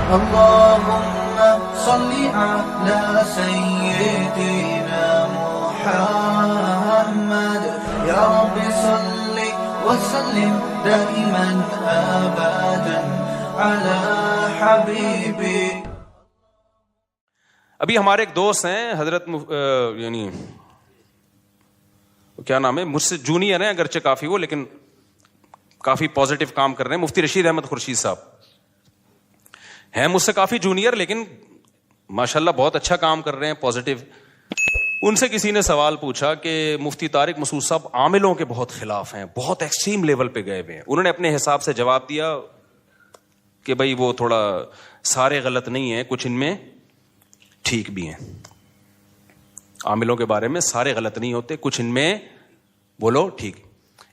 اللهم صل على سيدنا محمد يا رب صل وسلم دائما ابدا على حبيبي. ابھی ہمارے ایک دوست ہیں حضرت یعنی کیا نام ہے، مجھ سے جونیئر ہیں اگرچہ کافی وہ، لیکن کافی پازیٹیو کام کر رہے ہیں. مفتی رشید احمد خورشید صاحب ہیں مجھ سے کافی جونیئر، لیکن ماشاءاللہ بہت اچھا کام کر رہے ہیں، پازیٹیو. ان سے کسی نے سوال پوچھا کہ مفتی طارق مسعود صاحب عاملوں کے بہت خلاف ہیں، بہت ایکسٹریم لیول پہ گئے ہوئے ہیں. انہوں نے اپنے حساب سے جواب دیا کہ بھائی وہ تھوڑا سارے غلط نہیں ہیں، کچھ ان میں ٹھیک بھی ہیں. عاملوں کے بارے میں سارے غلط نہیں ہوتے، کچھ ان میں بولو ٹھیک.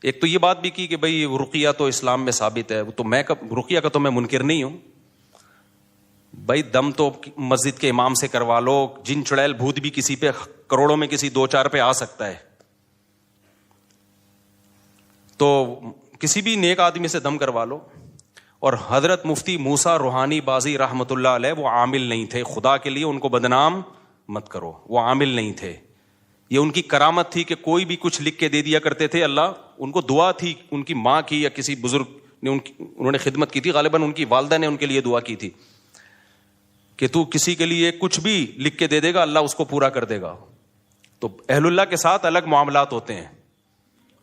ایک تو یہ بات بھی کی کہ بھائی رقیہ تو اسلام میں ثابت ہے، تو میں رقیہ کا تو میں منکر نہیں ہوں. بھائی دم تو مسجد کے امام سے کروا لو، جن چڑیل بھوت بھی کسی پہ کروڑوں میں کسی 2-4 پہ آ سکتا ہے، تو کسی بھی نیک آدمی سے دم کروا لو. اور حضرت مفتی موسیٰ روحانی بازی رحمت اللہ علیہ وہ عامل نہیں تھے، خدا کے لیے ان کو بدنام مت کرو، وہ عامل نہیں تھے. یہ ان کی کرامت تھی کہ کوئی بھی کچھ لکھ کے دے دیا کرتے تھے. اللہ ان کو دعا تھی، ان کی ماں کی یا کسی بزرگ نے انہوں نے خدمت کی تھی، غالباً ان کی والدہ نے ان کے لیے دعا کی تھی کہ تو کسی کے لیے کچھ بھی لکھ کے دے دے گا، اللہ اس کو پورا کر دے گا. تو اہل اللہ کے ساتھ الگ معاملات ہوتے ہیں.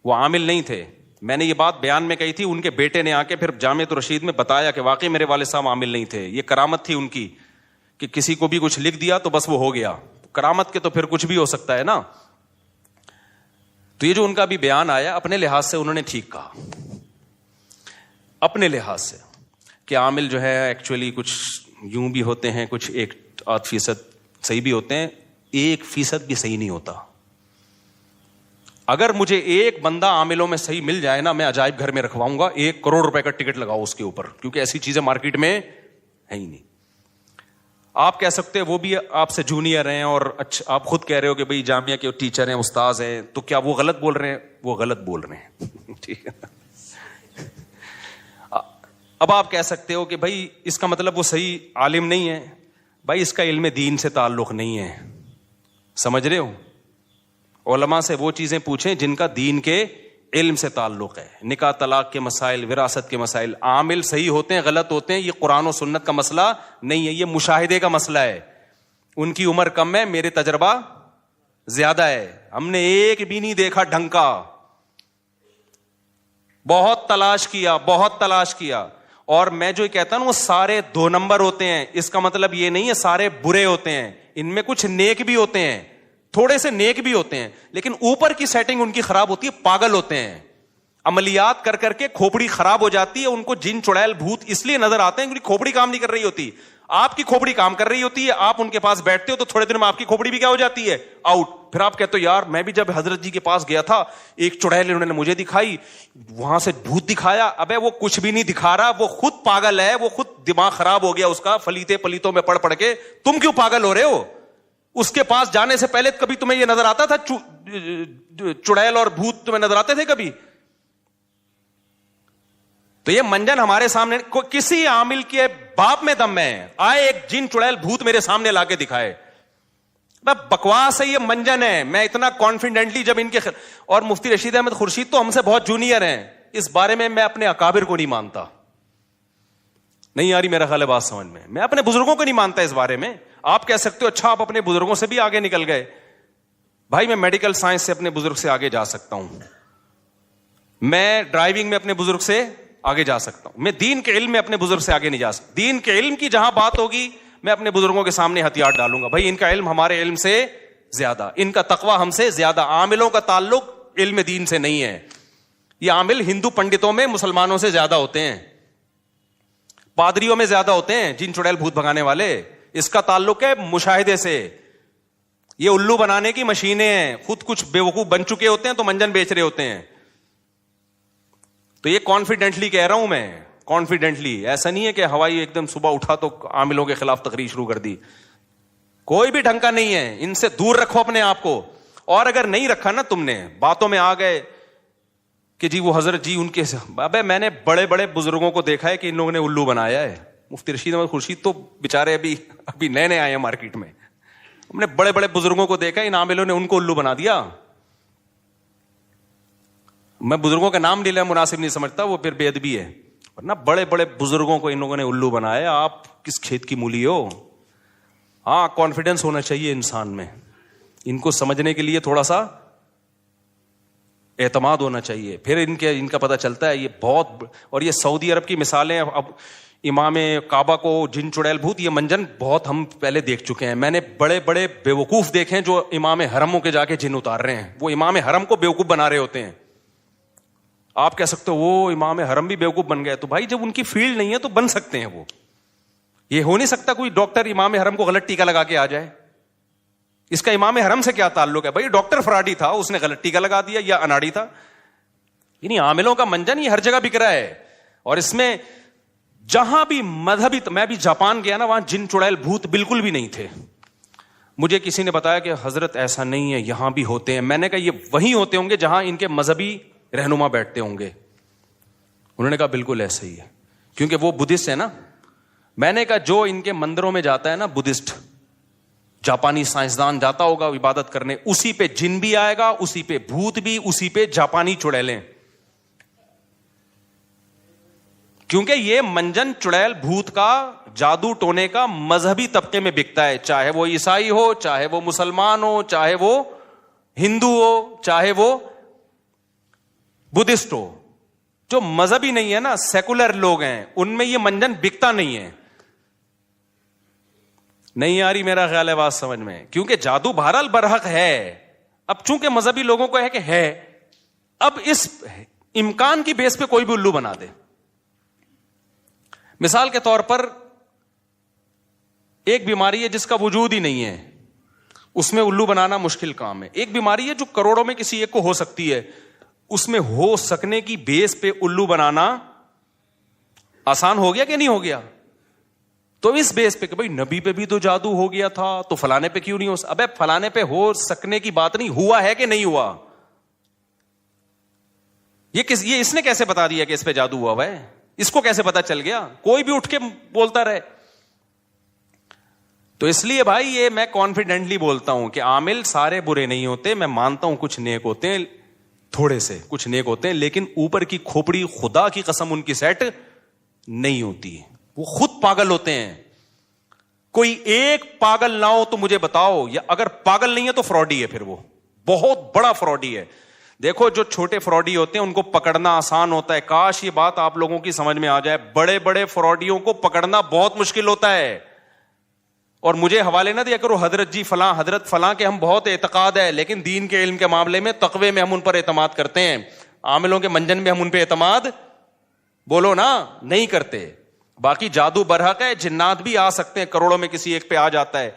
وہ عامل نہیں تھے. میں نے یہ بات بیان میں کہی تھی، ان کے بیٹے نے آ کے پھر جامعۃ الرشید میں بتایا کہ واقعی میرے والد صاحب عامل نہیں تھے. یہ کرامت تھی ان کی کہ کسی کو بھی کچھ لکھ دیا تو بس وہ ہو گیا. کرامت کے تو پھر کچھ بھی ہو سکتا ہے نا. تو یہ جو ان کا بھی بیان آیا، اپنے لحاظ سے انہوں نے ٹھیک کہا، اپنے لحاظ سے کہ عامل جو ہے ایکچولی کچھ یوں بھی ہوتے ہیں، کچھ 1-8% صحیح بھی ہوتے ہیں، 1% بھی صحیح نہیں ہوتا. اگر مجھے ایک بندہ عاملوں میں صحیح مل جائے نا، میں عجائب گھر میں رکھواؤں گا. 1 کروڑ روپے کا ٹکٹ لگاؤ اس کے اوپر، کیونکہ ایسی چیزیں مارکیٹ میں ہے ہی نہیں. آپ کہہ سکتے ہیں وہ بھی آپ سے جونیئر ہیں، اور اچھا آپ خود کہہ رہے ہو کہ بھئی جامعہ کے ٹیچر ہیں، استاذ ہیں، تو کیا وہ غلط بول رہے ہیں؟ وہ غلط بول رہے ہیں. ٹھیک ہے. اب آپ کہہ سکتے ہو کہ بھائی اس کا مطلب وہ صحیح عالم نہیں ہے. بھائی اس کا علم دین سے تعلق نہیں ہے، سمجھ رہے ہو؟ علماء سے وہ چیزیں پوچھیں جن کا دین کے علم سے تعلق ہے. نکاح طلاق کے مسائل، وراثت کے مسائل. عامل صحیح ہوتے ہیں، غلط ہوتے ہیں، یہ قرآن و سنت کا مسئلہ نہیں ہے، یہ مشاہدے کا مسئلہ ہے. ان کی عمر کم ہے، میرے تجربہ زیادہ ہے. ہم نے ایک بھی نہیں دیکھا ڈھنگ کا. بہت تلاش کیا. اور میں جو کہتا ہوں وہ سارے 2 نمبر ہوتے ہیں. اس کا مطلب یہ نہیں ہے سارے برے ہوتے ہیں، ان میں کچھ نیک بھی ہوتے ہیں، تھوڑے سے نیک بھی ہوتے ہیں، لیکن اوپر کی سیٹنگ ان کی خراب ہوتی ہے. پاگل ہوتے ہیں، عملیات کر کر کے کھوپڑی خراب ہو جاتی ہے. ان کو جن چڑیل بھوت اس لیے نظر آتے ہیں کیونکہ کھوپڑی کام نہیں کر رہی ہوتی. آپ کی کھوپڑی کام کر رہی ہوتی ہے، آپ ان کے پاس بیٹھتے ہو تو تھوڑے دن میں آپ کی کھوپڑی بھی کیا ہو جاتی ہے؟ آؤٹ. پھر آپ کہتے ہو یار میں بھی جب حضرت جی کے پاس گیا تھا، ایک چڑیل انہوں نے مجھے دکھائی، وہاں سے بھوت دکھایا. ابے وہ کچھ بھی نہیں دکھا رہا، وہ خود پاگل ہے، وہ خد دماغ خراب ہو گیا اس کا فلیتے پلیتوں میں پڑھ کے. تم کیوں پاگل ہو رہے ہو؟ اس کے پاس جانے سے پہلے کبھی تمہیں یہ نظر آتا تھا چڑیل اور بھوت تمہیں نظر آتے تھے کبھی؟ تو یہ منجن ہمارے سامنے کسی عامل کے باپ میں دم ہے آئے ایک جن چڑیل بھوت میرے سامنے لا کے دکھائے. بکواس ہے، یہ منجن ہے. میں اتنا کانفیڈنٹلی جب ان کے اور مفتی رشید احمد خورشید تو ہم سے بہت جونیئر ہیں، اس بارے میں میں اپنے اکابر کو نہیں مانتا. نہیں آ رہی میرا خیال ہے بات سمجھ میں؟ میں اپنے بزرگوں کو نہیں مانتا اس بارے میں. آپ کہہ سکتے ہو اچھا آپ اپنے بزرگوں سے بھی آگے نکل گئے. بھائی میں میڈیکل سائنس سے اپنے بزرگ سے آگے جا سکتا ہوں، میں ڈرائیونگ میں اپنے بزرگ سے آگے جا سکتا ہوں، میں دین کے علم میں اپنے بزرگ سے آگے نہیں جا سکتا. دین کے علم کی جہاں بات ہوگی میں اپنے بزرگوں کے سامنے ہتھیار ڈالوں گا. بھائی ان کا علم ہمارے علم سے زیادہ، ان کا تقوی ہم سے زیادہ. عاملوں کا تعلق علم دین سے نہیں ہے. یہ عامل ہندو پنڈتوں میں مسلمانوں سے زیادہ ہوتے ہیں، پادریوں میں زیادہ ہوتے ہیں، جن چڑیل بھوت بھگانے والے. اس کا تعلق ہے مشاہدے سے. یہ الو بنانے کی مشینیں ہیں، خود کچھ بیوقوف بن چکے ہوتے ہیں تو منجن بیچ رہے ہوتے ہیں. تو یہ کانفیڈنٹلی کہہ رہا ہوں میں، کانفیڈنٹلی. ایسا نہیں ہے کہ ہوائی ایک دم صبح اٹھا تو عاملوں کے خلاف تقریر شروع کر دی. کوئی بھی ڈھنگ کا نہیں ہے. ان سے دور رکھو اپنے آپ کو. اور اگر نہیں رکھا نا تم نے، باتوں میں آ گئے کہ جی وہ حضرت جی ان کے، ابے میں نے بڑے بڑے بزرگوں کو دیکھا ہے کہ ان لوگوں نے الو بنایا ہے. مفتی رشید احمد خورشید تو بیچارے ابھی نئے نئے آئے ہیں مارکیٹ میں. ہم نے بڑے بڑے بزرگوں کو دیکھا, ان عاملوں نے ان کو الو بنا دیا. میں بزرگوں کا نام لینا مناسب نہیں سمجھتا, وہ پھر بے ادبی ہے, ورنہ بڑے بڑے بزرگوں کو ان لوگوں نے الو بنایا. آپ کس کھیت کی مولی ہو؟ ہاں, کانفیڈنس ہونا چاہیے انسان میں, ان کو سمجھنے کے لیے تھوڑا سا اعتماد ہونا چاہیے, پھر ان کا پتہ چلتا ہے یہ بہت. اور یہ سعودی عرب کی مثالیں, اب امام کعبہ کو جن چڑیل بھوت, یہ منجن بہت ہم پہلے دیکھ چکے ہیں. میں نے بڑے بڑے بیوقوف دیکھے ہیں جو امام حرموں کے جا کے جن اتار رہے ہیں. وہ امام حرم کو بیوقوف بنا رہے ہوتے ہیں. آپ کہہ سکتے ہو وہ امام حرم بھی بیوقوف بن گئے, تو بھائی جب ان کی فیلڈ نہیں ہے تو بن سکتے ہیں وہ. یہ ہو نہیں سکتا کوئی ڈاکٹر امام حرم کو غلط ٹیکا لگا کے آ جائے. اس کا امام حرم سے کیا تعلق ہے؟ بھائی ڈاکٹر فراڈی تھا, اس نے غلط ٹیکا لگا دیا, یا اناڑی تھا. یعنی عاملوں کا منجن یہ ہر جگہ بک رہا ہے. اور اس میں جہاں بھی مذہبی, میں بھی جاپان گیا نا, وہاں جن چڑیل بھوت بالکل بھی نہیں تھے. مجھے کسی نے بتایا کہ حضرت ایسا نہیں ہے, یہاں بھی ہوتے ہیں. میں نے کہا یہ وہیں ہوتے ہوں گے جہاں ان کے مذہبی رہنما بیٹھتے ہوں گے. انہوں نے کہا بالکل ایسا ہی ہے, کیونکہ وہ بدھسٹ ہے نا. میں نے کہا جو ان کے مندروں میں جاتا ہے نا بدھسٹ, جاپانی سائنسدان جاتا ہوگا عبادت کرنے, اسی پہ جن بھی آئے گا, اسی پہ بھوت بھی, اسی پہ جاپانی چڑیلیں. کیونکہ یہ منجن چڑیل بھوت کا, جادو ٹونے کا مذہبی طبقے میں بکتا ہے, چاہے وہ عیسائی ہو, چاہے وہ مسلمان ہو, چاہے وہ ہندو ہو, چاہے وہ بدھسٹ ہو. جو مذہبی نہیں ہے نا, سیکولر لوگ ہیں, ان میں یہ منجن بکتا نہیں ہے. نہیں آ رہی میرا خیال ہے بات سمجھ میں؟ کیونکہ جادو بہرحال برحق ہے. اب چونکہ مذہبی لوگوں کو ہے کہ ہے, اب اس امکان کی بیس پہ کوئی بھی الو بنا دے. مثال کے طور پر ایک بیماری ہے جس کا وجود ہی نہیں ہے, اس میں الو بنانا مشکل کام ہے. ایک بیماری ہے جو کروڑوں میں کسی ایک کو ہو سکتی ہے, اس میں ہو سکنے کی بیس پہ الو بنانا آسان ہو گیا کہ نہیں ہو گیا؟ تو اس بیس پہ کہ بھائی نبی پہ بھی تو جادو ہو گیا تھا, تو فلانے پہ کیوں نہیں ہو سکتا؟ ابے فلانے پہ ہو سکنے کی بات نہیں, ہوا ہے کہ نہیں ہوا. یہ اس نے کیسے بتا دیا کہ اس پہ جادو ہوا ہے؟ اس کو کیسے پتا چل گیا؟ کوئی بھی اٹھ کے بولتا رہے. تو اس لیے بھائی یہ میں کانفیڈنٹلی بولتا ہوں کہ عامل سارے برے نہیں ہوتے. میں مانتا ہوں کچھ نیک ہوتے ہیں, تھوڑے سے کچھ نیک ہوتے ہیں, لیکن اوپر کی کھوپڑی خدا کی قسم ان کی سیٹ نہیں ہوتی. وہ خود پاگل ہوتے ہیں. کوئی ایک پاگل نہ ہو تو مجھے بتاؤ, یا اگر پاگل نہیں ہے تو فراڈی ہے, پھر وہ بہت بڑا فراڈی ہے. دیکھو جو چھوٹے فراڈی ہوتے ہیں ان کو پکڑنا آسان ہوتا ہے. کاش یہ بات آپ لوگوں کی سمجھ میں آ جائے. بڑے بڑے فراڈیوں کو پکڑنا بہت مشکل ہوتا ہے. اور مجھے حوالے نہ دیا کرو حضرت جی فلاں, حضرت فلاں کے ہم بہت اعتقاد ہے, لیکن دین کے علم کے معاملے میں تقوی میں ہم ان پر اعتماد کرتے ہیں. عاملوں کے منجن میں ہم ان پہ اعتماد بولو نا نہیں کرتے. باقی جادو برحق ہے, جنات بھی آ سکتے ہیں, کروڑوں میں کسی ایک پہ آ جاتا ہے.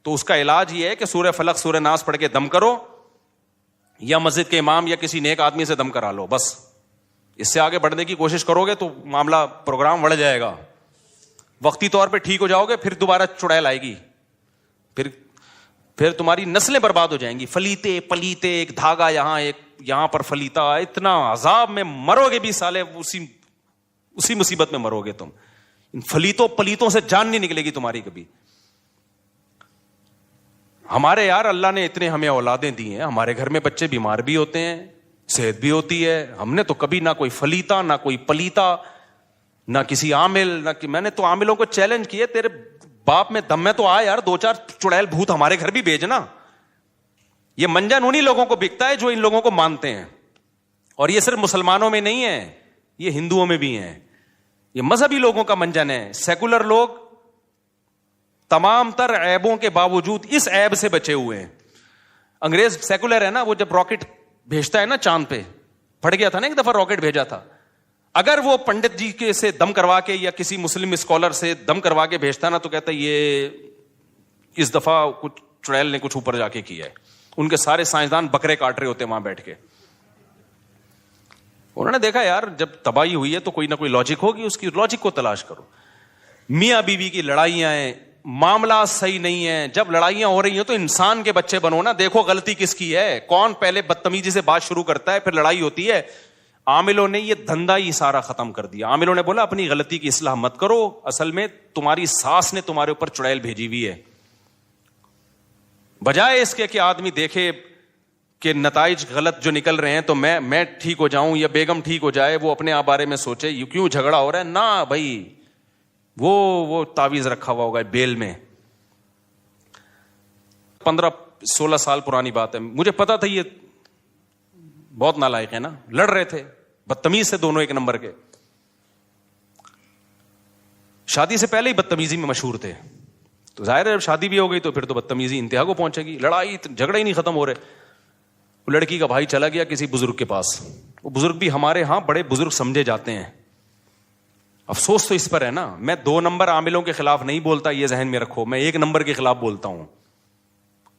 تو اس کا علاج یہ ہے کہ سورہ فلق سورہ ناس پڑھ کے دم کرو, یا مسجد کے امام یا کسی نیک آدمی سے دم کرا لو. بس اس سے آگے بڑھنے کی کوشش کرو گے تو معاملہ پروگرام بڑھ جائے گا. وقتی طور پہ ٹھیک ہو جاؤ گے, پھر دوبارہ چڑیل آئے گی, پھر تمہاری نسلیں برباد ہو جائیں گی. فلیتے پلیتے, ایک دھاگا یہاں ایک یہاں پر فلیتا, اتنا عذاب میں مرو گے بھی سالے, اسی مصیبت میں مرو گے تم. ان فلیتوں پلیتوں سے جان نہیں نکلے گی تمہاری کبھی. ہمارے یار اللہ نے اتنے ہمیں اولادیں دی ہیں, ہمارے گھر میں بچے بیمار بھی ہوتے ہیں, صحت بھی ہوتی ہے. ہم نے تو کبھی نہ کوئی فلیتا نہ کوئی پلیتا نہ کسی عامل, نہ میں نے تو عاملوں کو چیلنج کیے, تیرے باپ میں دم میں تو آ یار, 2-4 چڑیل بھوت ہمارے گھر بھی بھیجنا. یہ منجن انہی لوگوں کو بکتا ہے جو ان لوگوں کو مانتے ہیں. اور یہ صرف مسلمانوں میں نہیں ہے, یہ ہندوؤں میں بھی ہیں. یہ مذہبی لوگوں کا منجن ہے. سیکولر لوگ تمام تر عیبوں کے باوجود اس عیب سے بچے ہوئے ہیں. انگریز سیکولر ہے نا, وہ جب راکٹ بھیجتا ہے نا چاند پہ, پھٹ گیا تھا نا ایک دفعہ راکٹ بھیجا تھا, اگر وہ پنڈت جی کے سے دم کروا کے یا کسی مسلم اسکالر سے دم کروا کے بھیجتا نا تو کہتا ہے یہ اس دفعہ کچھ چڑیل نے کچھ اوپر جا کے کیا ہے. ان کے سارے سائنسدان بکرے کاٹ رہے ہوتے وہاں بیٹھ کے. انہوں نے دیکھا یار جب تباہی ہوئی ہے تو کوئی نہ کوئی لاجک ہوگی, اس کی لاجک کو تلاش کرو. میاں بیوی کی لڑائیاں ہیں, معاملہ صحیح نہیں ہے. جب لڑائیاں ہو رہی ہیں تو انسان کے بچے بنو نا, دیکھو غلطی کس کی ہے, کون پہلے بدتمیزی سے بات شروع کرتا ہے, پھر لڑائی ہوتی ہے. عاملوں نے یہ دھندا ہی سارا ختم کر دیا. عاملوں نے بولا اپنی غلطی کی اصلاح مت کرو, اصل میں تمہاری ساس نے تمہارے اوپر چڑیل بھیجی ہوئی ہے. بجائے اس کے کہ آدمی دیکھے کہ نتائج غلط جو نکل رہے ہیں تو میں ٹھیک ہو جاؤں یا بیگم ٹھیک ہو جائے, وہ اپنے آپ بارے میں سوچے یہ کیوں جھگڑا ہو رہا ہے. نہ بھائی, وہ تعویذ رکھا ہوا ہوگا بیل میں. 15-16 سال پرانی بات ہے, مجھے پتا تھا یہ بہت نالائق ہے نا, لڑ رہے تھے بدتمیز سے, دونوں ایک نمبر کے, شادی سے پہلے ہی بدتمیزی میں مشہور تھے. تو ظاہر ہے جب شادی بھی ہو گئی تو پھر تو بدتمیزی انتہا کو پہنچے گی, لڑائی جھگڑے ہی نہیں ختم ہو رہے. وہ لڑکی کا بھائی چلا گیا کسی بزرگ کے پاس, وہ بزرگ بھی ہمارے ہاں بڑے بزرگ سمجھے جاتے ہیں. افسوس تو اس پر ہے نا, میں 2 نمبر عاملوں کے خلاف نہیں بولتا, یہ ذہن میں رکھو, میں 1 نمبر کے خلاف بولتا ہوں.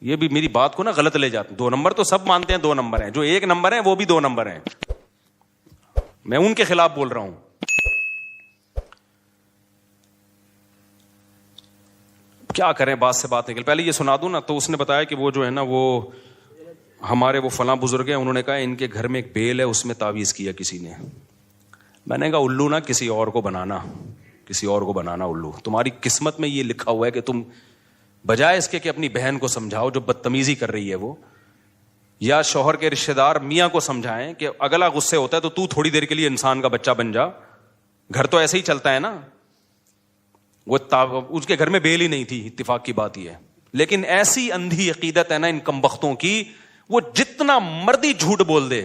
یہ بھی میری بات کو نا غلط لے جاتے ہیں. 2 نمبر تو سب مانتے ہیں 2 نمبر ہیں, جو 1 نمبر ہیں وہ بھی 2 نمبر ہیں, میں ان کے خلاف بول رہا ہوں. کیا کریں, بات سے بات نکل. پہلے یہ سنا دوں نا, تو اس نے بتایا کہ وہ جو ہے نا وہ ہمارے وہ فلاں بزرگ ہیں, انہوں نے کہا ان کے گھر میں ایک بیل ہے, اس میں تعویذ کیا کسی نے. میں نے کہا الو نا کسی اور کو بنانا, کسی اور کو بنانا الو. تمہاری قسمت میں یہ لکھا ہوا ہے کہ تم بجائے اس کے کہ اپنی بہن کو سمجھاؤ جو بدتمیزی کر رہی ہے وہ, یا شوہر کے رشتہ دار میاں کو سمجھائیں کہ اگلا غصے ہوتا ہے تو تھوڑی دیر کے لیے انسان کا بچہ بن جا, گھر تو ایسے ہی چلتا ہے نا. وہ اس کے گھر میں بیل ہی نہیں تھی, اتفاق کی بات یہ ہے. لیکن ایسی اندھی عقیدت ہے نا ان کمبختوں کی, وہ جتنا مردی جھوٹ بول دے,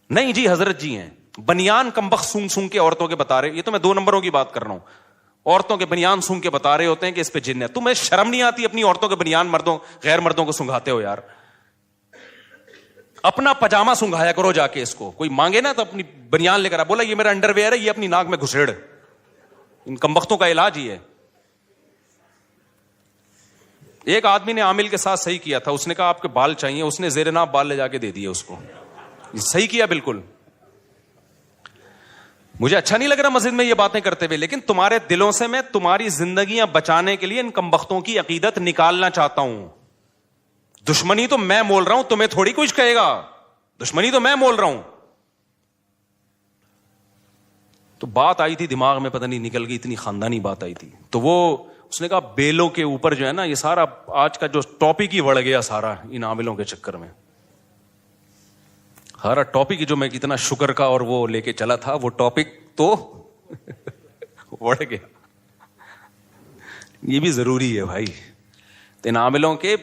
نہیں جی حضرت جی ہیں بنیان کمبخت سونگ سونگ کے عورتوں کے بتا رہے, یہ تو میں 2 نمبروں کی بات کر رہا ہوں, عورتوں کے بنیان سونگ کے بتا رہے ہوتے ہیں کہ اس پہ جن ہے. تمہیں شرم نہیں آتی اپنی عورتوں کے بنیان مردوں غیر مردوں کو سنگھاتے ہو یار. اپنا پجامہ سنگھایا کرو جا کے, اس کو کوئی مانگے نا تو اپنی بنیان لے کر آ, بولا یہ میرا انڈر ویئر ہے, یہ اپنی ناک میں گھسیڑ. ان کمبختوں کا علاج ہی ہے. ایک آدمی نے عامل کے ساتھ صحیح کیا تھا, اس نے کہا آپ کے بال چاہیے, اس نے زیر ناف بال لے جا کے دے دیے اس کو. صحیح کیا بالکل. مجھے اچھا نہیں لگ رہا مسجد میں یہ باتیں کرتے ہوئے, لیکن تمہارے دلوں سے میں تمہاری زندگیاں بچانے کے لیے ان کمبختوں کی عقیدت نکالنا چاہتا ہوں. دشمنی تو میں مول رہا ہوں, تمہیں تھوڑی کچھ کہے گا, دشمنی تو میں مول رہا ہوں. تو بات آئی تھی دماغ میں, پتہ نہیں نکل گئی, اتنی خاندانی بات آئی تھی. تو وہ اس نے کہا بیلوں کے اوپر جو ہے نا یہ سارا آج کا جو ٹاپک ہی بڑھ گیا سارا ان عاملوں کے چکر میں. سارا ٹاپک جو میں کتنا شکر کا اور وہ لے کے چلا تھا, وہ ٹاپک تو بڑھ گیا. یہ بھی ضروری ہے بھائی. ان عاملوں کے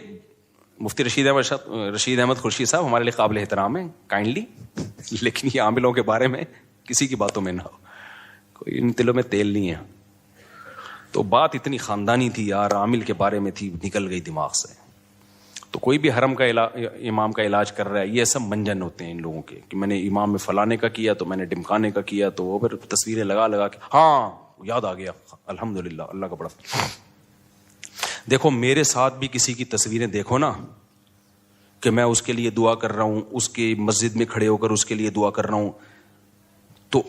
مفتی رشید احمد خورشید صاحب ہمارے لیے قابل احترام ہیں کائنڈلی, لیکن یہ عاملوں کے بارے میں کسی کی باتوں میں نہ ہو, کوئی ان تلوں میں تیل نہیں ہے. تو بات اتنی خاندانی تھی یار, عامل کے بارے میں تھی, نکل گئی دماغ سے. تو کوئی بھی حرم کا امام کا علاج کر رہا ہے, یہ سب منجن ہوتے ہیں ان لوگوں کے کہ میں نے امام میں فلانے کا کیا تو میں نے ڈمکانے کا کیا, تو وہ پھر تصویریں لگا کے ہاں یاد آ گیا, الحمدللہ اللہ کا بڑا. دیکھو میرے ساتھ بھی کسی کی تصویریں دیکھو نا کہ میں اس کے لیے دعا کر رہا ہوں, اس کی مسجد میں کھڑے ہو کر اس کے لیے دعا کر رہا ہوں, تو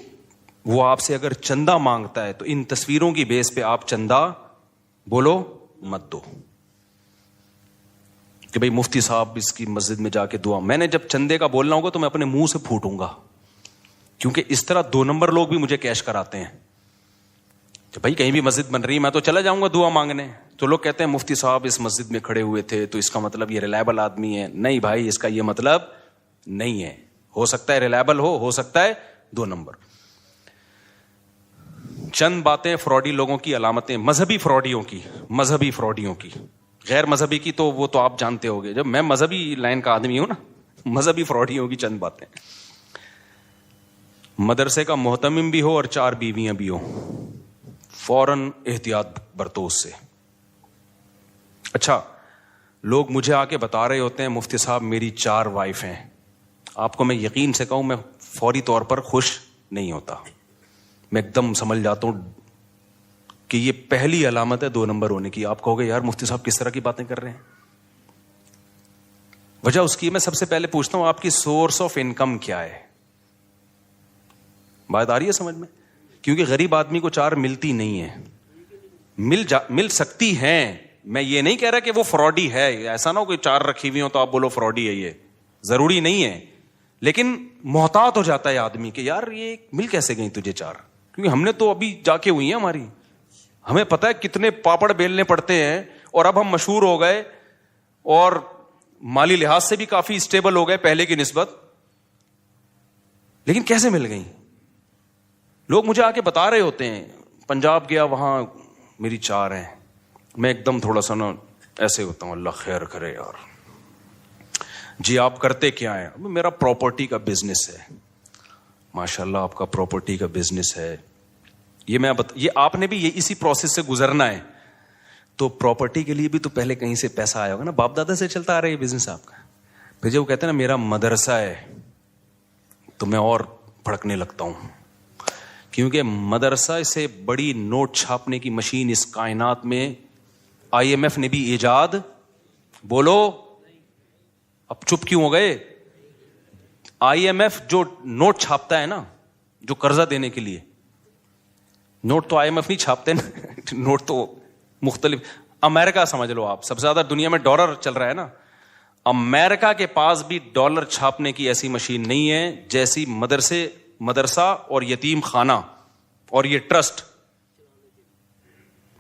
وہ آپ سے اگر چندہ مانگتا ہے تو ان تصویروں کی بیس پہ آپ چندہ بولو مت دو کہ بھئی مفتی صاحب اس کی مسجد میں جا کے دعا. میں نے جب چندے کا بولنا ہوگا تو میں اپنے منہ سے پھوٹوں گا, کیونکہ اس طرح 2 نمبر لوگ بھی مجھے کیش کراتے ہیں کہ بھائی کہیں بھی مسجد بن رہی ہے میں تو چلا جاؤں گا دعا مانگنے. تو لوگ کہتے ہیں مفتی صاحب اس مسجد میں کھڑے ہوئے تھے تو اس کا مطلب یہ ریلائبل آدمی ہے. نہیں بھائی, اس کا یہ مطلب نہیں ہے. ہو سکتا ہے ریلائبل ہو سکتا ہے 2 نمبر. چند باتیں فراڈی لوگوں کی علامتیں, مذہبی فراڈیوں کی, غیر مذہبی کی تو وہ تو آپ جانتے ہوگے. جب میں مذہبی لائن کا آدمی ہوں نا, مذہبی فراڈیوں کی چند باتیں. مدرسے کا محتمم بھی ہو اور 4 بیویاں بھی ہو, فوراً احتیاط برتو اس سے. اچھا, لوگ مجھے آ کے بتا رہے ہوتے ہیں مفتی صاحب میری 4 وائف ہیں. آپ کو میں یقین سے کہوں, میں فوری طور پر خوش نہیں ہوتا. میں ایک دم سمجھ جاتا ہوں کہ یہ پہلی علامت ہے 2 نمبر ہونے کی. آپ کہو گے یار مفتی صاحب کس طرح کی باتیں کر رہے ہیں. وجہ اس کی میں سب سے پہلے پوچھتا ہوں آپ کی سورس آف انکم کیا ہے. بات آ رہی ہے سمجھ میں؟ کیونکہ غریب آدمی کو 4 ملتی نہیں ہے. مل سکتی ہیں, میں یہ نہیں کہہ رہا کہ وہ فراڈی ہے, ایسا نہ ہو کوئی 4 رکھی ہوئی ہو تو آپ بولو فراڈی ہے, یہ ضروری نہیں ہے. لیکن محتاط ہو جاتا ہے آدمی کہ یار یہ مل کیسے گئی تجھے 4, کیونکہ ہم نے تو ابھی جا کے ہوئی ہیں ہماری, ہمیں پتا ہے کتنے پاپڑ بیلنے پڑتے ہیں, اور اب ہم مشہور ہو گئے اور مالی لحاظ سے بھی کافی اسٹیبل ہو گئے پہلے کی نسبت, لیکن کیسے مل گئی؟ لوگ مجھے آ کے بتا رہے ہوتے ہیں پنجاب گیا وہاں میری 4 ہیں, میں ایک دم تھوڑا سا نا ایسے ہوتا ہوں, اللہ خیر کرے یار, جی آپ کرتے کیا ہیں؟ میرا پراپرٹی کا بزنس ہے. ماشاء اللہ آپ کا پراپرٹی کا بزنس ہے, یہ آپ نے بھی اسی پروسیس سے گزرنا ہے. تو پراپرٹی کے لیے بھی تو پہلے کہیں سے پیسہ آیا ہوگا نا, باپ دادا سے چلتا آ رہا ہے یہ بزنس آپ کا. پھر جب وہ کہتے ہیں نا میرا مدرسہ ہے, تو میں اور بھڑکنے لگتا ہوں, کیونکہ مدرسہ سے بڑی نوٹ چھاپنے کی مشین اس کائنات میں IMF نے بھی ایجاد, بولو اب چپ کیوں ہو گئے؟ IMF جو نوٹ چھاپتا ہے نا, جو قرضہ دینے کے لیے, نوٹ تو IMF نہیں چھاپتے نا, نوٹ تو مختلف, امریکہ سمجھ لو آپ, سب سے زیادہ دنیا میں ڈالر چل رہا ہے نا, امریکہ کے پاس بھی ڈالر چھاپنے کی ایسی مشین نہیں ہے جیسی مدرسہ اور یتیم خانہ اور یہ ٹرسٹ,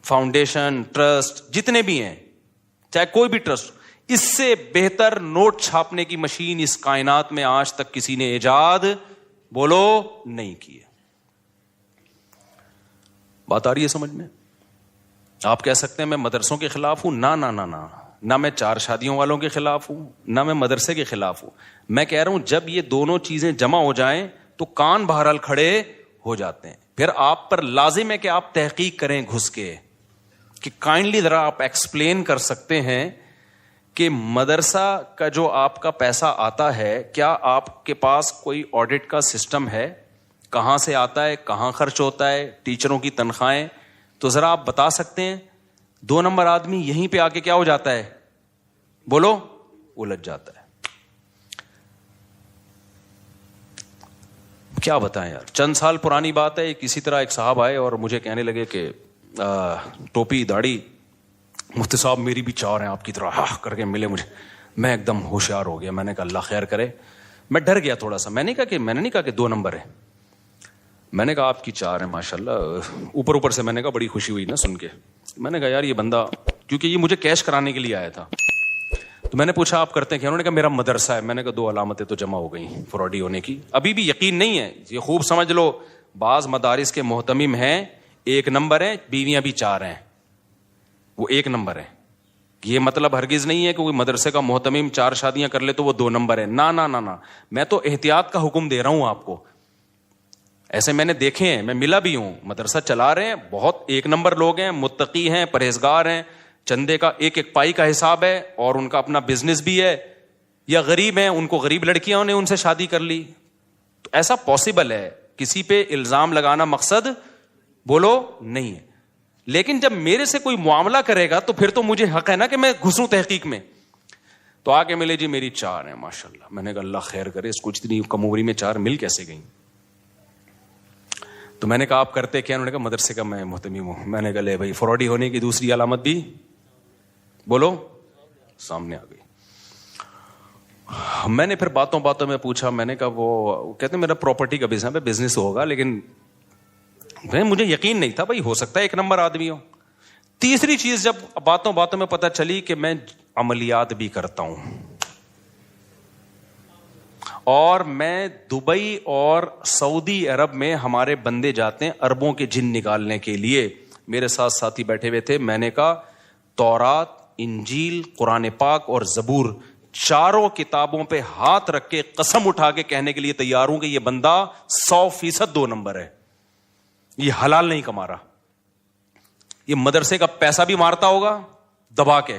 فاؤنڈیشن, ٹرسٹ جتنے بھی ہیں, چاہے کوئی بھی ٹرسٹ, اس سے بہتر نوٹ چھاپنے کی مشین اس کائنات میں آج تک کسی نے ایجاد بولو نہیں کی ہے. بات آ رہی ہے سمجھ میں؟ آپ کہہ سکتے ہیں میں مدرسوں کے خلاف ہوں, نہ میں 4 شادیوں والوں کے خلاف ہوں, نہ میں مدرسے کے خلاف ہوں. میں کہہ رہا ہوں جب یہ دونوں چیزیں جمع ہو جائیں تو کان بہرحال کھڑے ہو جاتے ہیں. پھر آپ پر لازم ہے کہ آپ تحقیق کریں گھس کے, کہ کائنڈلی ذرا آپ ایکسپلین کر سکتے ہیں کہ مدرسہ کا جو آپ کا پیسہ آتا ہے, کیا آپ کے پاس کوئی آڈٹ کا سسٹم ہے؟ کہاں سے آتا ہے, کہاں خرچ ہوتا ہے, ٹیچروں کی تنخواہیں, تو ذرا آپ بتا سکتے ہیں؟ 2 نمبر آدمی یہیں پہ آ کے کیا ہو جاتا ہے, بولو الجھ جاتا ہے. کیا بتائیں یار, چند سال پرانی بات ہے, کسی طرح ایک صاحب آئے اور مجھے کہنے لگے کہ ٹوپی داڑھی, مفتی صاحب میری بھی 4 ہیں آپ کی طرح, کر کے ملے مجھے. میں ایک دم ہوشیار ہو گیا, میں نے کہا اللہ خیر کرے. میں ڈر گیا تھوڑا سا, میں نے نہیں کہا کہ 2 نمبر ہے, میں نے کہا آپ کی 4 ہیں ماشاءاللہ. اوپر سے میں نے کہا بڑی خوشی ہوئی نا سن کے. میں نے کہا یار یہ بندہ, کیونکہ یہ مجھے کیش کرانے کے لیے آیا تھا, تو میں نے پوچھا آپ کرتے ہیں کیا؟ انہوں نے کہا میرا مدرسہ ہے. میں نے کہا 2 علامتیں تو جمع ہو گئیں فراڈی ہونے کی. ابھی بھی یقین نہیں ہے, یہ خوب سمجھ لو, بعض مدارس کے محتمم ہیں 1 نمبر ہیں, بیویاں بھی 4 ہیں, وہ 1 نمبر ہے. یہ مطلب ہرگز نہیں ہے کہ کوئی مدرسے کا محتمم 4 شادیاں کر لے تو وہ 2 نمبر ہے. نہ, میں تو احتیاط کا حکم دے رہا ہوں آپ کو. ایسے میں نے دیکھے ہیں, میں ملا بھی ہوں, مدرسہ چلا رہے ہیں, بہت 1 نمبر لوگ ہیں, متقی ہیں, پرہیزگار ہیں, چندے کا ایک پائی کا حساب ہے, اور ان کا اپنا بزنس بھی ہے. یا غریب ہیں, ان کو غریب لڑکیاں نے ان سے شادی کر لی. تو ایسا پاسبل ہے, کسی پہ الزام لگانا مقصد بولو نہیں ہے. لیکن جب میرے سے کوئی معاملہ کرے گا تو پھر تو مجھے حق ہے نا کہ میں گھسوں تحقیق میں. تو آ کے ملے جی میری 4 ہیں ماشاءاللہ. میں نے کہا اللہ خیر کرے, اس کو اتنی کم عمری میں 4 مل کیسے گئیں؟ تو میں نے کہا آپ کرتے کیا؟ انہوں نے کہا مدرسے کا میں محتمم ہوں. میں نے کہا لے بھائی, فراڈی ہونے کی دوسری علامت بھی بولو سامنے آ گئی. میں نے پھر باتوں میں پوچھا, میں نے کہا وہ کہتے ہیں میرا پراپرٹی کا بزنس ہوگا, لیکن مجھے یقین نہیں تھا, بھائی ہو سکتا ہے 1 نمبر آدمی ہو. تیسری چیز جب باتوں میں پتہ چلی کہ میں عملیات بھی کرتا ہوں, اور میں دبئی اور سعودی عرب میں ہمارے بندے جاتے ہیں اربوں کے جن نکالنے کے لیے. میرے ساتھ ساتھی بیٹھے ہوئے تھے. میں نے کہا تورات, انجیل, قرآن پاک اور زبور, 4 کتابوں پہ ہاتھ رکھ کے قسم اٹھا کے کہنے کے لیے تیار ہوں کہ یہ بندہ 100% 2 نمبر ہے. یہ حلال نہیں کما رہا, یہ مدرسے کا پیسہ بھی مارتا ہوگا دبا کے,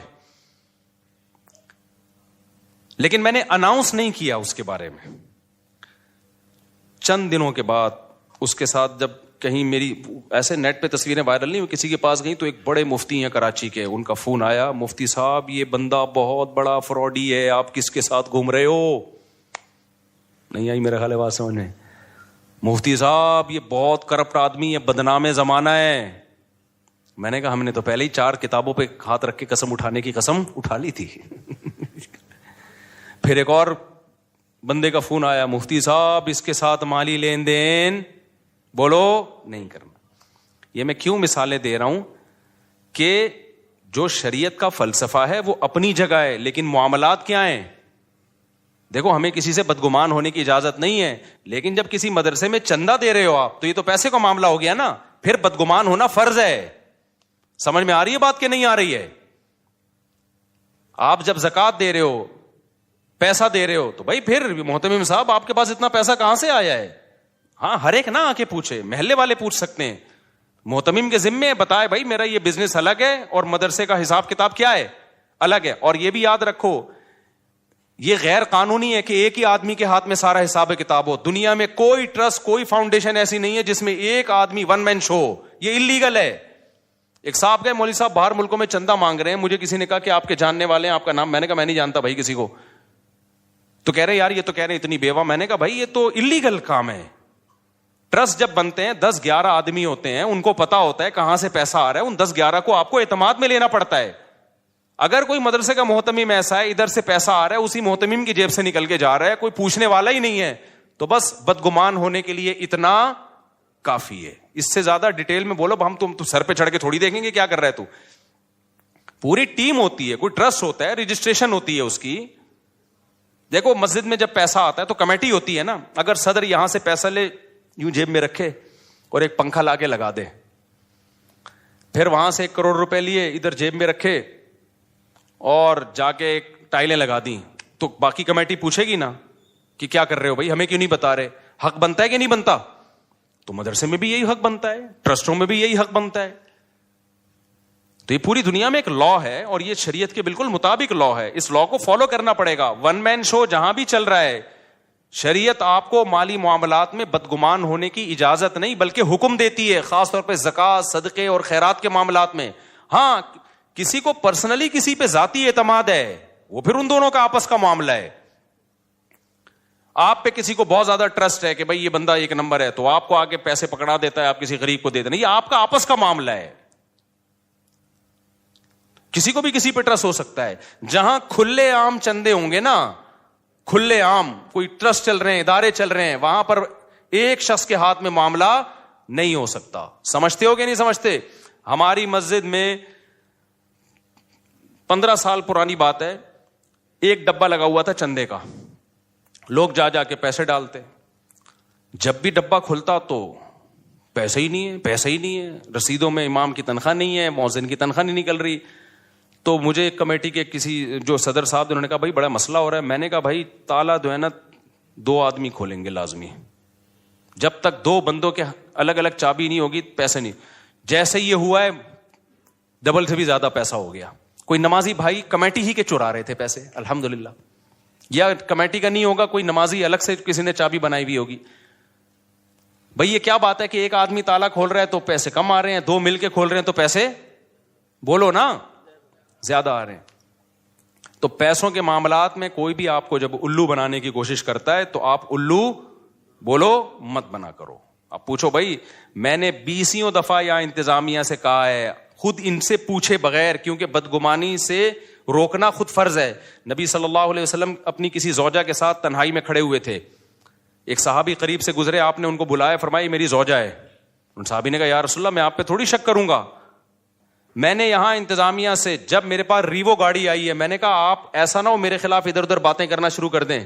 لیکن میں نے اناؤنس نہیں کیا اس کے بارے میں. چند دنوں کے بعد اس کے ساتھ جب کہیں میری ایسے نیٹ پہ تصویریں وائرل نہیں ہوئی, کسی کے پاس گئی تو ایک بڑے مفتی ہیں کراچی کے, ان کا فون آیا, مفتی صاحب یہ بندہ بہت بڑا فراڈی ہے, آپ کس کے ساتھ گھوم رہے ہو؟ نہیں آئی میرا خیال ہے بات سمجھ میں. مفتی صاحب یہ بہت کرپٹ آدمی ہے, بدنام زمانہ ہے. میں نے کہا ہم نے تو پہلے ہی 4 کتابوں پہ ہاتھ رکھ کے قسم اٹھانے کی قسم اٹھا لی تھی. پھر ایک اور بندے کا فون آیا, مفتی صاحب اس کے ساتھ مالی لین دین بولو نہیں کرنا. یہ میں کیوں مثالیں دے رہا ہوں کہ جو شریعت کا فلسفہ ہے وہ اپنی جگہ ہے, لیکن معاملات کیا ہیں؟ دیکھو ہمیں کسی سے بدگمان ہونے کی اجازت نہیں ہے, لیکن جب کسی مدرسے میں چندہ دے رہے ہو آپ, تو یہ تو پیسے کا معاملہ ہو گیا نا, پھر بدگمان ہونا فرض ہے. سمجھ میں آ رہی ہے بات کہ نہیں آ رہی ہے؟ آپ جب زکوٰۃ دے رہے ہو, پیسہ دے رہے ہو, تو بھائی پھر محتمم صاحب آپ کے پاس اتنا پیسہ کہاں سے آیا ہے؟ ہاں ہر ایک نہ آ کے پوچھے, محلے والے پوچھ سکتے ہیں, محتمم کے ذمے بتائے بھائی میرا یہ بزنس الگ ہے اور مدرسے کا حساب کتاب کیا ہے, الگ ہے. اور یہ بھی یاد رکھو یہ غیر قانونی ہے کہ ایک ہی آدمی کے ہاتھ میں سارا حساب کتاب ہو. دنیا میں کوئی ٹرسٹ, کوئی فاؤنڈیشن ایسی نہیں ہے جس میں ایک آدمی ون مین شو ہو. یہ انلیگل ہے. ایک صاحب گئے, مولوی صاحب باہر ملکوں میں چندہ مانگ رہے ہیں, مجھے کسی نے کہا کہ آپ کے جاننے والے ہیں, آپ کا نام, میں نے کہا میں نہیں جانتا بھائی کسی کو. تو کہہ رہے یار یہ تو کہہ رہے اتنی بیوہ. میں نے کہا بھائی یہ تو انلیگل کام ہے. ٹرسٹ جب بنتے ہیں 10-11 آدمی ہوتے ہیں, ان کو پتا ہوتا ہے کہاں سے پیسہ آ رہا ہے, ان 10-11 کو آپ کو اعتماد میں لینا پڑتا ہے. اگر کوئی مدرسے کا محتمم ایسا ہے ادھر سے پیسہ آ رہا ہے اسی محتمم کی جیب سے نکل کے جا رہا ہے, کوئی پوچھنے والا ہی نہیں ہے, تو بس بدگمان ہونے کے لیے اتنا کافی ہے. اس سے زیادہ ڈیٹیل میں بولو ہم تم سر پہ چڑھ کے تھوڑی دیکھیں گے کیا کر رہا ہے تو. پوری ٹیم ہوتی ہے, کوئی ٹرسٹ ہوتا ہے, رجسٹریشن ہوتی ہے اس کی. دیکھو مسجد میں جب پیسہ آتا ہے تو کمیٹی ہوتی ہے نا. اگر صدر یہاں سے پیسہ لے یوں جیب میں رکھے اور ایک پنکھا لا کے لگا دے, پھر وہاں سے 1 کروڑ روپے لیے ادھر جیب میں رکھے اور جا کے ٹائلیں لگا دیں, تو باقی کمیٹی پوچھے گی نا کہ کیا کر رہے ہو بھائی, ہمیں کیوں نہیں بتا رہے؟ حق بنتا ہے کہ نہیں بنتا؟ تو مدرسے میں بھی یہی حق بنتا ہے, ٹرسٹوں میں بھی یہی حق بنتا ہے. تو یہ پوری دنیا میں ایک لا ہے اور یہ شریعت کے بالکل مطابق لا ہے. اس لا کو فالو کرنا پڑے گا. ون مین شو جہاں بھی چل رہا ہے, شریعت آپ کو مالی معاملات میں بدگمان ہونے کی اجازت نہیں بلکہ حکم دیتی ہے, خاص طور پہ زکوٰۃ, صدقے اور خیرات کے معاملات میں. ہاں کسی کو پرسنلی کسی پہ ذاتی اعتماد ہے, وہ پھر ان دونوں کا آپس کا معاملہ ہے. آپ پہ کسی کو بہت زیادہ ٹرسٹ ہے کہ بھائی یہ بندہ 1 نمبر ہے, تو آپ کو آگے پیسے پکڑا دیتا ہے, آپ کسی غریب کو دے دینا, یہ آپ کا آپس کا معاملہ ہے. کسی کو بھی کسی پہ ٹرسٹ ہو سکتا ہے. جہاں کھلے عام چندے ہوں گے نا, کھلے عام کوئی ٹرسٹ چل رہے ہیں, ادارے چل رہے ہیں, وہاں پر ایک شخص کے ہاتھ میں معاملہ نہیں ہو سکتا. سمجھتے ہو کہ نہیں سمجھتے؟ ہماری مسجد میں 15 سال پرانی بات ہے, ایک ڈبہ لگا ہوا تھا چندے کا. لوگ جا جا کے پیسے ڈالتے, جب بھی ڈبہ کھلتا تو پیسے ہی نہیں ہے, پیسے ہی نہیں ہے, رسیدوں میں امام کی تنخواہ نہیں ہے, مؤذن کی تنخواہ نہیں نکل رہی. تو مجھے ایک کمیٹی کے کسی جو صدر صاحب انہوں نے کہا بھائی بڑا مسئلہ ہو رہا ہے. میں نے کہا بھائی تالا جو ہے نا 2 آدمی کھولیں گے لازمی, جب تک 2 بندوں کے الگ الگ چابی نہیں ہوگی پیسے نہیں. جیسے یہ ہوا ہے ڈبل سے بھی زیادہ پیسہ ہو گیا. کوئی نمازی بھائی کمیٹی ہی کے چرا رہے تھے پیسے الحمدللہ, یا کمیٹی کا نہیں ہوگا, کوئی نمازی الگ سے کسی نے چابی بنائی ہوئی ہوگی. بھائی یہ کیا بات ہے کہ ایک آدمی تالا کھول رہا ہے تو پیسے کم آ رہے ہیں, 2 مل کے کھول رہے ہیں تو پیسے بولو نا زیادہ آ رہے ہیں. تو پیسوں کے معاملات میں کوئی بھی آپ کو جب الو بنانے کی کوشش کرتا ہے تو آپ الو بولو مت بنا کرو. آپ پوچھو بھائی میں نے 20 دفعہ یا انتظامیہ سے کہا ہے, خود ان سے پوچھے بغیر, کیونکہ بدگمانی سے روکنا خود فرض ہے. نبی صلی اللہ علیہ وسلم اپنی کسی زوجہ کے ساتھ تنہائی میں کھڑے ہوئے تھے, ایک صحابی قریب سے گزرے, آپ نے ان کو بلایا, فرمایا میری زوجہ ہے. ان صحابی نے کہا یا رسول اللہ میں آپ پہ تھوڑی شک کروں گا, میں نے یہاں انتظامیہ سے جب میرے پاس ریوو گاڑی آئی ہے, میں نے کہا آپ ایسا نہ ہو میرے خلاف ادھر ادھر باتیں کرنا شروع کر دیں,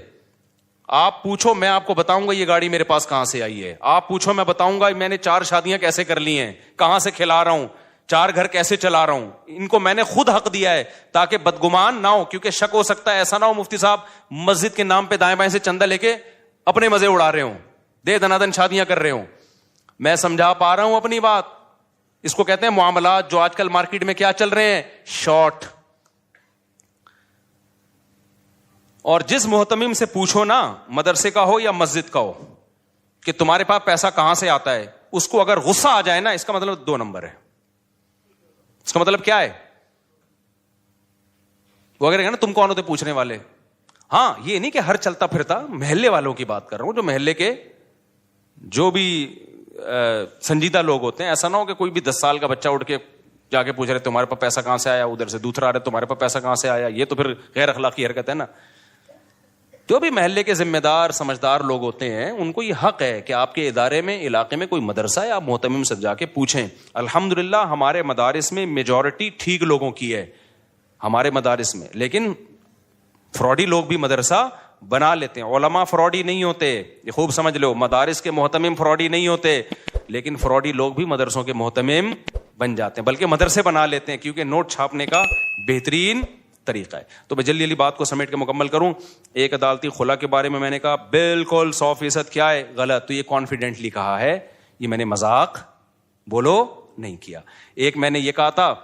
آپ پوچھو میں آپ کو بتاؤں گا یہ گاڑی میرے پاس کہاں سے آئی ہے, آپ پوچھو میں بتاؤں گا میں نے 4 شادیاں کیسے کر لی ہیں, کہاں سے کھلا رہا ہوں, 4 گھر کیسے چلا رہا ہوں. ان کو میں نے خود حق دیا ہے تاکہ بدگمان نہ ہو, کیونکہ شک ہو سکتا ہے ایسا نہ ہو مفتی صاحب مسجد کے نام پہ دائیں بائیں سے چندہ لے کے اپنے مزے اڑا رہے ہوں, دے دنادن شادیاں کر رہے ہوں. میں سمجھا پا رہا ہوں اپنی بات. اس کو کہتے ہیں معاملات جو آج کل مارکیٹ میں کیا چل رہے ہیں, شارٹ. اور جس محتمم سے پوچھو نا, مدرسے کا ہو یا مسجد کا ہو, کہ تمہارے پاس پیسہ کہاں سے آتا ہے, اس کو اگر غصہ آ جائے نا اس کا مطلب 2 نمبر ہے. اس کا مطلب کیا ہے, وہ اگر نا تم کون ہوتے پوچھنے والے. ہاں یہ نہیں کہ ہر چلتا پھرتا, محلے والوں کی بات کر رہا ہوں, جو محلے کے جو بھی سنجیدہ لوگ ہوتے ہیں. ایسا نہ ہو کہ کوئی بھی 10 سال کا بچہ اٹھ کے جا کے پوچھ رہے تمہارے پاس پیسہ کہاں سے آیا, ادھر سے دوسرا آ رہا ہے تمہارے پاس پیسہ کہاں سے آیا, یہ تو پھر غیر اخلاقی حرکت ہے نا. جو بھی محلے کے ذمہ دار سمجھدار لوگ ہوتے ہیں ان کو یہ حق ہے کہ آپ کے ادارے میں علاقے میں کوئی مدرسہ ہے، آپ محتمم سے جا کے پوچھیں. الحمدللہ ہمارے مدارس میں میجورٹی ٹھیک لوگوں کی ہے ہمارے مدارس میں، لیکن فراڈی لوگ بھی مدرسہ بنا لیتے ہیں. علماء فراڈی نہیں ہوتے، یہ خوب سمجھ لو. مدارس کے محتمم فراڈی نہیں ہوتے، لیکن فراڈی لوگ بھی مدرسوں کے محتمم بن جاتے ہیں، بلکہ مدرسے بنا لیتے ہیں، کیونکہ نوٹ چھاپنے کا بہترین طریقہ ہے. تو میں جلدی جلدی بات کو سمیٹ کے مکمل کروں. ایک عدالتی خلا کے بارے میں نے کہا بالکل 100% کیا ہے غلط، تو یہ کانفیڈنٹلی کہا ہے، یہ میں نے مذاق بولو نہیں کیا. ایک میں نے یہ کہا تھا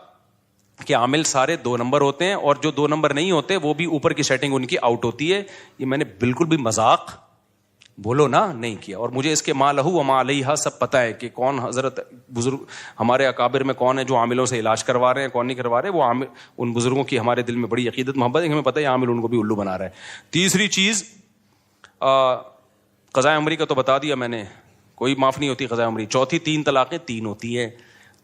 کہ عامل سارے 2 نمبر ہوتے ہیں اور جو 2 نمبر نہیں ہوتے وہ بھی اوپر کی سیٹنگ ان کی آؤٹ ہوتی ہے، یہ میں نے بالکل بھی مذاق بولو نا نہیں کیا. اور مجھے اس کے ما لہو و ما علیہا سب پتہ ہے کہ کون حضرت بزرگ ہمارے اکابر میں کون ہے جو عاملوں سے علاج کروا رہے ہیں، کون نہیں کروا رہے. وہ عامل ان بزرگوں کی ہمارے دل میں بڑی عقیدت محبت ہے، ہمیں پتہ ہے عامل ان کو بھی الو بنا رہا ہے. تیسری چیز قضاء عمری کا تو بتا دیا میں نے، کوئی معاف نہیں ہوتی قضاء عمری. چوتھی 3 طلاقیں 3 ہوتی ہیں.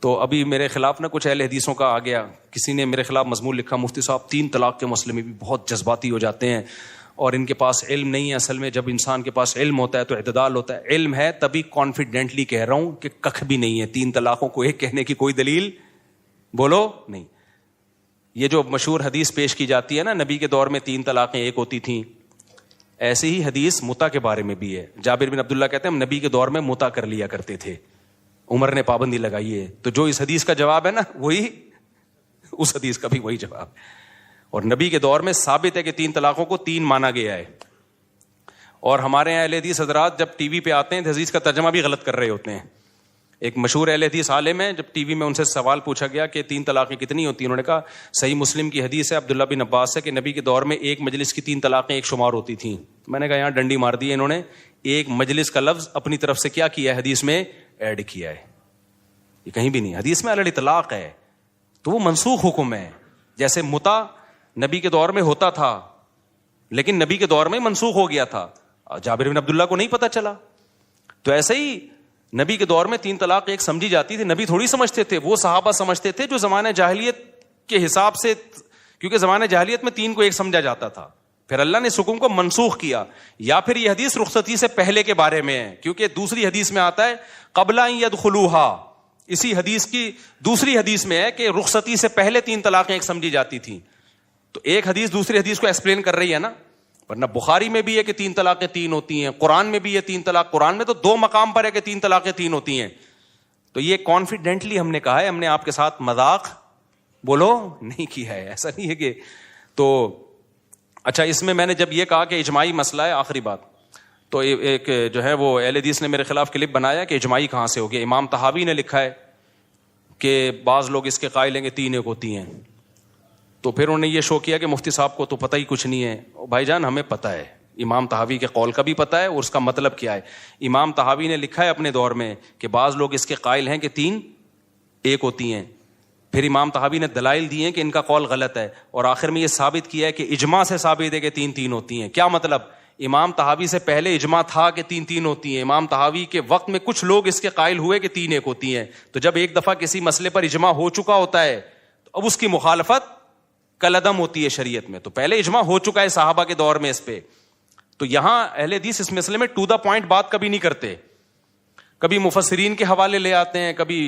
تو ابھی میرے خلاف نا کچھ اہل حدیثوں کا آ گیا، کسی نے میرے خلاف مضمون لکھا مفتی صاحب 3 طلاق کے مسئلے میں بھی بہت جذباتی ہو جاتے ہیں اور ان کے پاس علم نہیں ہے. اصل میں جب انسان کے پاس علم ہوتا ہے تو اعتدال ہوتا ہے. علم ہے تبھی کانفیڈنٹلی کہہ رہا ہوں کہ کخ بھی نہیں ہے. 3 طلاقوں کو ایک کہنے کی کوئی دلیل بولو نہیں. یہ جو مشہور حدیث پیش کی جاتی ہے نا نبی کے دور میں 3 طلاقیں ایک ہوتی تھیں، ایسی ہی حدیث متا کے بارے میں بھی ہے. جابر بن عبداللہ کہتے ہیں ہم نبی کے دور میں متا کر لیا کرتے تھے، عمر نے پابندی لگائی ہے. تو جو اس حدیث کا جواب ہے نا وہی اس حدیث کا بھی وہی جواب ہے. اور نبی کے دور میں ثابت ہے کہ 3 طلاقوں کو 3 مانا گیا ہے. اور ہمارے یہاں اہل حدیث حضرات جب ٹی وی پہ آتے ہیں تو حدیث کا ترجمہ بھی غلط کر رہے ہوتے ہیں. ایک مشہور اہل حدیث عالم ہے، جب ٹی وی میں ان سے سوال پوچھا گیا کہ 3 طلاقیں کتنی ہوتی ہیں، انہوں نے کہا صحیح مسلم کی حدیث ہے عبداللہ بن عباس سے کہ نبی کے دور میں ایک مجلس کی 3 طلاقیں ایک شمار ہوتی تھیں. میں نے کہا یہاں ڈنڈی مار دی ہے انہوں نے، ایک مجلس کا لفظ اپنی طرف سے کیا کیا ہے حدیث میں ایڈ کیا ہے. یہ کہیں بھی نہیں حدیث میں علی طلاق ہے تو وہ منسوخ حکم ہے. جیسے متا نبی کے دور میں ہوتا تھا لیکن نبی کے دور میں منسوخ ہو گیا تھا، جابر بن عبداللہ کو نہیں پتا چلا. تو ایسے ہی نبی کے دور میں 3 طلاق ایک سمجھی جاتی تھی. نبی تھوڑی سمجھتے تھے، وہ صحابہ سمجھتے تھے جو زمانہ جاہلیت کے حساب سے، کیونکہ زمانہ جاہلیت میں 3 کو ایک سمجھا جاتا تھا. پھر اللہ نے اس حکم کو منسوخ کیا. یا پھر یہ حدیث رخصتی سے پہلے کے بارے میں ہے، کیونکہ دوسری حدیث میں آتا ہے قبل ان یدخلوها. اسی حدیث کی دوسری حدیث میں ہے کہ رخصتی سے پہلے 3 طلاقیں ایک سمجھی جاتی تھیں. تو ایک حدیث دوسری حدیث کو ایکسپلین کر رہی ہے نا. ورنہ بخاری میں بھی ہے کہ 3 طلاقیں 3 ہوتی ہیں، قرآن میں بھی ہے 3 طلاق، قرآن میں تو 2 مقام پر ہے کہ 3 طلاقیں 3 ہوتی ہیں. تو یہ کانفیڈنٹلی ہم نے کہا ہے، ہم نے آپ کے ساتھ مذاق بولو نہیں کیا ہے، ایسا نہیں ہے کہ. تو اچھا اس میں نے جب یہ کہا کہ اجماعی مسئلہ ہے، آخری بات، تو ایک جو ہے وہ اہل حدیث نے میرے خلاف کلپ بنایا کہ اجماعی کہاں سے ہو گیا. امام طحاوی نے لکھا ہے کہ بعض لوگ اس کے قائل ہیں کہ 3 ایک ہوتی ہیں. تو پھر انہوں نے یہ شو کیا کہ مفتی صاحب کو تو پتہ ہی کچھ نہیں ہے. بھائی جان ہمیں پتہ ہے، امام طحاوی کے قول کا بھی پتہ ہے اور اس کا مطلب کیا ہے. امام طحاوی نے لکھا ہے اپنے دور میں کہ بعض لوگ اس کے قائل ہیں کہ 3 ایک ہوتی ہیں. پھر امام طحاوی نے دلائل دی ہیں کہ ان کا قول غلط ہے، اور آخر میں یہ ثابت کیا ہے کہ اجماع سے ثابت ہے کہ 3 ہوتی ہیں. کیا مطلب؟ امام طحاوی سے پہلے اجماع تھا کہ 3 ہوتی ہیں. امام طحاوی کے وقت میں کچھ لوگ اس کے قائل ہوئے کہ 3 ایک ہوتی ہیں. تو جب ایک دفعہ کسی مسئلے پر اجماع ہو چکا ہوتا ہے تو اب اس کی مخالفت کالعدم ہوتی ہے شریعت میں. تو پہلے اجماع ہو چکا ہے صحابہ کے دور میں اس پہ. تو یہاں اہل حدیث اس مسئلے میں ٹو دا پوائنٹ بات کبھی نہیں کرتے. کبھی مفسرین کے حوالے لے آتے ہیں، کبھی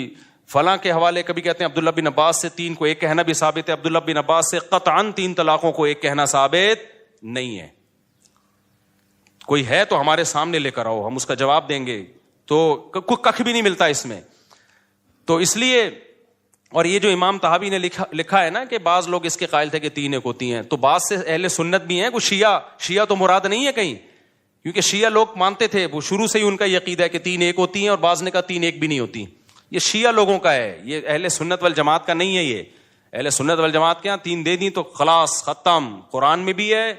فلاں کے حوالے، کبھی کہتے ہیں عبداللہ بن عباس سے 3 کو ایک کہنا بھی ثابت ہے. عبداللہ بن عباس سے قطعاً 3 طلاقوں کو ایک کہنا ثابت نہیں ہے. کوئی ہے تو ہمارے سامنے لے کر آؤ، ہم اس کا جواب دیں گے. تو کخ بھی نہیں ملتا اس میں. تو اس لیے، اور یہ جو امام طحاوی نے لکھا ہے نا کہ بعض لوگ اس کے قائل تھے کہ 3 ایک ہوتی ہیں، تو بعض سے اہل سنت بھی ہیں. کچھ شیعہ تو مراد نہیں ہے کہیں، کیونکہ شیعہ لوگ مانتے تھے، وہ شروع سے ہی ان کا یہ عقیدہ ہے کہ 3 ایک ہوتی ہیں، اور بعض نے کہا 3 ایک بھی نہیں ہوتی. یہ شیعہ لوگوں کا ہے، یہ اہل سنت والجماعت کا نہیں ہے. یہ اہل سنت والجماعت کے یہاں 3 دے دیں تو خلاص ختم. قرآن میں بھی ہے،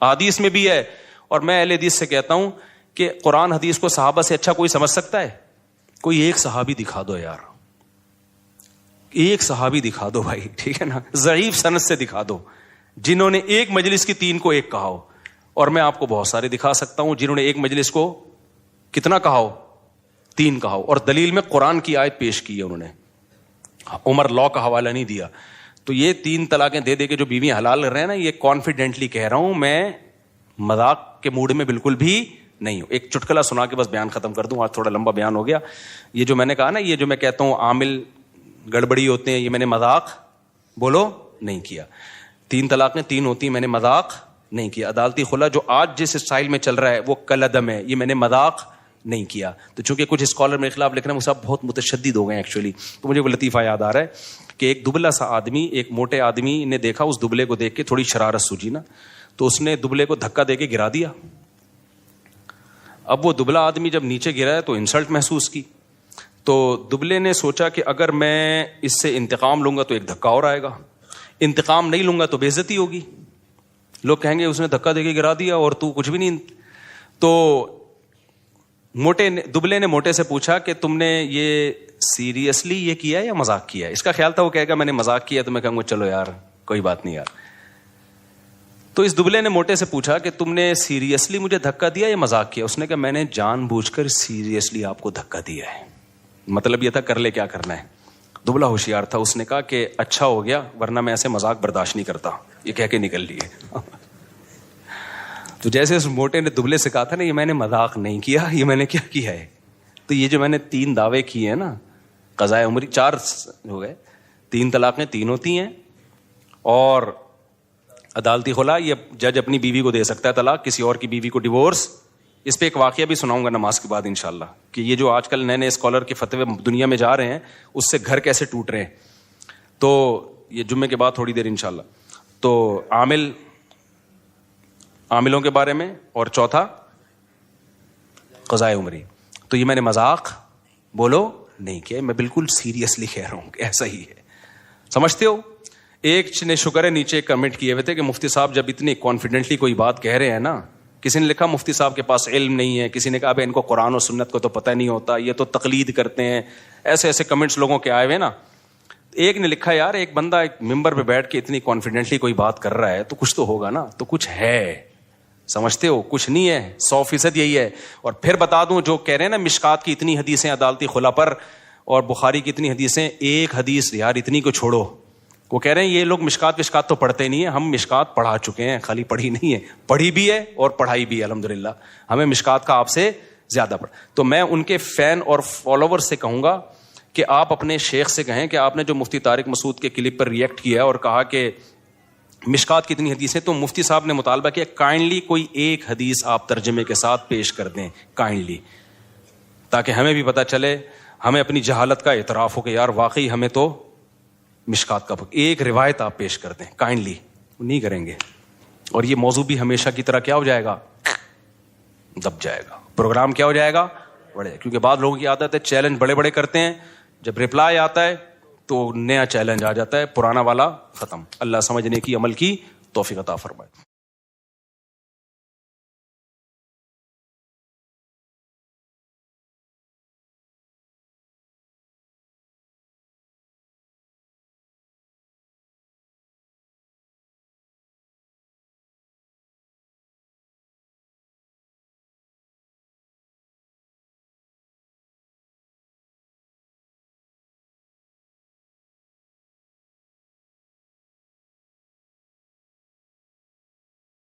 حدیث میں بھی ہے. اور میں اہل حدیث سے کہتا ہوں کہ قرآن حدیث کو صحابہ سے اچھا کوئی سمجھ سکتا ہے؟ کوئی ایک صحابی دکھا دو یار، ایک صحابی دکھا دو بھائی، ٹھیک ہے نا، ضعیف سند سے دکھا دو جنہوں نے ایک مجلس کی 3 کو ایک کہا ہو. اور میں آپ کو بہت سارے دکھا سکتا ہوں جنہوں نے ایک مجلس کو کتنا کہا ہو، 3 کہا ہو، اور دلیل میں قرآن کی آیت پیش کی ہے انہوں نے. عمر لا کا حوالہ نہیں دیا. تو یہ 3 طلاقیں دے دے کے جو بیویاں حلال کر رہے ہیں نا، یہ کانفیڈنٹلی کہہ رہا ہوں میں، مذاق کے موڈ میں بالکل بھی نہیں ہوں. ایک چٹکلا سنا کے بس بیان ختم کر دوں, آج تھوڑا لمبا بیان ہو گیا. یہ جو میں نے کہا نا, یہ جو میں کہتا ہوں عامل گڑبڑی ہوتے ہیں, یہ میں نے مذاق بولو نہیں کیا. 3 طلاقیں 3 ہوتی ہیں, میں نے مذاق نہیں کیا. عدالتی خلا جو آج جس اسٹائل میں چل رہا ہے وہ کل عدم ہے, یہ میں نے مذاق نہیں کیا. تو چونکہ کچھ اسکالر میرے خلاف لکھ رہے ہیں, وہ سب بہت متشدد ہو گئے ایکچولی, تو مجھے وہ لطیفہ یاد آ رہا ہے کہ ایک دبلا سا آدمی ایک موٹے آدمی نے دیکھا, اس دبلے کو دیکھ کے تھوڑی شرارت سوجی نا, تو اس نے دبلے کو دھکا دے کے گرا دیا. اب وہ دبلا آدمی جب نیچے گرا ہے تو انسلٹ محسوس کی, تو دبلے نے سوچا کہ اگر میں اس سے انتقام لوں گا تو ایک دھکا اور آئے گا, انتقام نہیں لوں گا تو بے عزتی ہوگی, لوگ کہیں گے اس نے دھکا دے کے گرا دیا اور تو کچھ بھی نہیں. تو دبلے نے موٹے سے پوچھا کہ تم نے یہ سیریسلی یہ کیا یا مذاق کیا ہے؟ اس کا خیال تھا وہ کہے گا میں نے مذاق کیا, تو میں کہوں گا چلو یار کوئی بات نہیں یار. تو اس دبلے نے موٹے سے پوچھا کہ تم نے سیریسلی مجھے دھکا دیا یا مذاق کیا؟ اس نے کہا میں نے جان بوجھ کر سیریسلی آپ کو دھکا دیا ہے. مطلب یہ تھا کر لے کیا کرنا ہے. دبلا ہوشیار تھا, اس نے کہا کہ اچھا ہو گیا ورنہ میں ایسے مذاق برداشت نہیں کرتا, یہ کہہ کے نکل لیے. تو جیسے اس موٹے نے دبلے سے کہا تھا نا یہ میں نے مذاق نہیں کیا, یہ میں نے کیا کیا ہے. تو یہ جو میں نے 3 دعوے کیے ہیں نا, قضائے عمری 4 ہو گئے, 3 طلاقیں 3 ہوتی ہیں, اور عدالتی خلا یہ جج اپنی بیوی کو دے سکتا ہے طلاق, کسی اور کی بیوی کو ڈیورس. اس پہ ایک واقعہ بھی سناؤں گا نماز کے بعد انشاءاللہ, کہ یہ جو آج کل نئے نئے اسکالر کے فتوے دنیا میں جا رہے ہیں اس سے گھر کیسے ٹوٹ رہے ہیں. تو یہ جمعے کے بعد تھوڑی دیر انشاءاللہ. تو عاملوں کے بارے میں, اور چوتھا قضائے عمری. تو یہ میں نے مذاق بولو نہیں کیا, میں بالکل سیریسلی کہہ رہا ہوں کہ ایسا ہی ہے. سمجھتے ہو؟ ایک نے شکر ہے نیچے کمنٹ کیے ہوئے تھے کہ مفتی صاحب جب اتنی کانفیڈنٹلی کوئی بات کہہ رہے ہیں نا, کسی نے لکھا مفتی صاحب کے پاس علم نہیں ہے, کسی نے کہا ان کو قرآن و سنت کو تو پتہ نہیں ہوتا, یہ تو تقلید کرتے ہیں. ایسے ایسے کمنٹس لوگوں کے آئے ہوئے نا. ایک نے لکھا یار ایک بندہ ایک ممبر پہ بیٹھ کے اتنی کانفیڈنٹلی کوئی بات کر رہا ہے تو کچھ تو ہوگا نا, تو کچھ ہے. سمجھتے ہو؟ کچھ نہیں ہے, 100% یہی ہے. اور پھر بتا دوں جو کہہ رہے ہیں نا مشکات کی اتنی حدیثیں عدالتی خلا پر, اور بخاری کی اتنی حدیثیں, ایک حدیث یار اتنی کو چھوڑو. وہ کہہ رہے ہیں یہ لوگ مشکات تو پڑھتے نہیں ہیں, ہم مشکات پڑھا چکے ہیں, خالی پڑھی نہیں ہے, پڑھی بھی ہے اور پڑھائی بھی ہے الحمدللہ, ہمیں مشکات کا آپ سے زیادہ پڑھ. تو میں ان کے فین اور فالوور سے کہوں گا کہ آپ اپنے شیخ سے کہیں کہ آپ نے جو مفتی طارق مسعود کے کلپ پر ریئیکٹ کیا اور کہا کہ مشکات کتنی حدیثیں, تو مفتی صاحب نے مطالبہ کیا کائنڈلی کوئی ایک حدیث آپ ترجمے کے ساتھ پیش کر دیں کائنڈلی, تاکہ ہمیں بھی پتہ چلے, ہمیں اپنی جہالت کا اعتراف ہو کہ یار واقعی ہمیں تو مشکات کا ایک روایت آپ پیش کر دیں کائنڈلی. نہیں کریں گے اور یہ موضوع بھی ہمیشہ کی طرح کیا ہو جائے گا, دب جائے گا. پروگرام کیا ہو جائے گا, بڑے. کیونکہ بعض لوگوں کی عادت ہے چیلنج بڑے بڑے کرتے ہیں, جب رپلائی آتا ہے تو نیا چیلنج آ جاتا ہے, پرانا والا ختم. اللہ سمجھنے کی عمل کی توفیق عطا فرمائے.